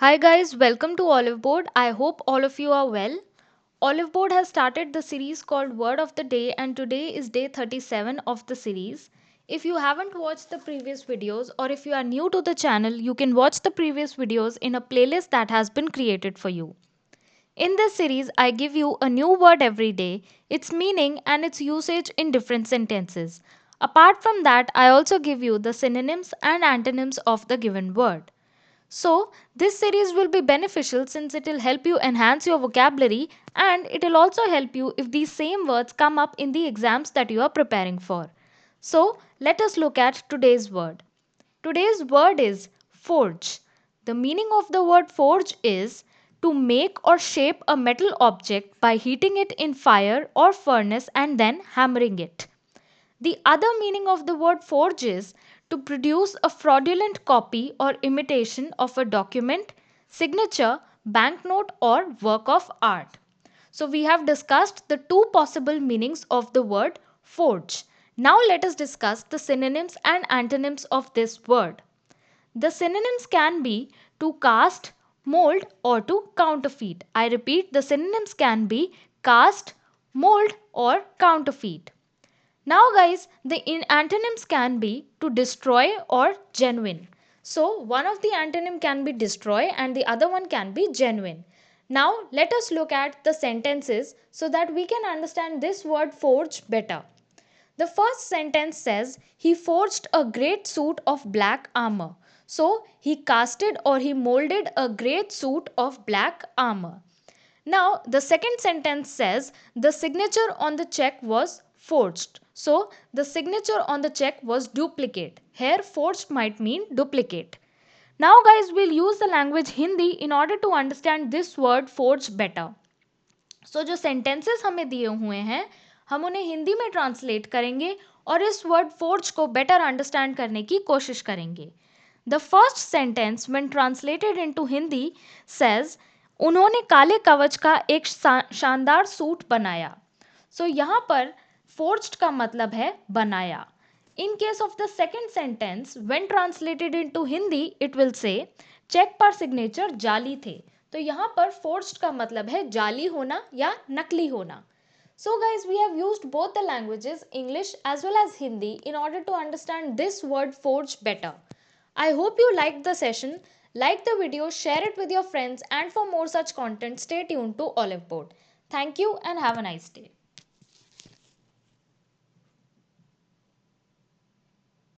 Hi guys, welcome to Oliveboard. I hope all of you are well. Oliveboard has started the series called Word of the Day and today is day 37 of the series. If you haven't watched the previous videos or if you are new to the channel, you can watch the previous videos in a playlist that has been created for you. In this series, I give you a new word every day, its meaning and its usage in different sentences. Apart from that, I also give you the synonyms and antonyms of the given word. So, this series will be beneficial since it will help you enhance your vocabulary and it will also help you if these same words come up in the exams that you are preparing for. So, let us look at today's word. Today's word is forge. The meaning of the word forge is to make or shape a metal object by heating it in fire or furnace and then hammering it. The other meaning of the word forge is to produce a fraudulent copy or imitation of a document, signature, banknote, or work of art. So, we have discussed the two possible meanings of the word forge. Now, let us discuss the synonyms and antonyms of this word. The synonyms can be to cast, mold, or to counterfeit. I repeat, the synonyms can be cast, mold, or counterfeit. Now guys, the antonyms can be to destroy or genuine. So one of the antonym can be destroy and the other one can be genuine. Now let us look at the sentences so that we can understand this word forge better. The first sentence says he forged a great suit of black armor. So he casted or he molded a great suit of black armor. Now, the second sentence says the signature on the check was forged. So, the signature on the check was duplicate. Here, forged might mean duplicate. Now, guys, we'll use the language Hindi in order to understand this word forged better. So, जो sentences हमें दिए हुए हैं हम उन्हें हिंदी में translate करेंगे और इस वर्ड फोर्ज को बेटर अंडरस्टैंड करने की कोशिश करेंगे. The first sentence when translated into Hindi says उन्होंने काले कवच का एक शानदार सूट बनाया. सो यहाँ पर forged का मतलब है बनाया. In case of the second sentence, when translated into Hindi, it will say cheque पर सिग्नेचर जाली थे. तो यहाँ पर forged का मतलब है जाली होना या नकली होना. So guys, we have used both the languages, English as well as Hindi, in order to understand this word forge better. I hope you liked the session. Like the video, share it with your friends, and for more such content, stay tuned to Oliveboard. Thank you and have a nice day.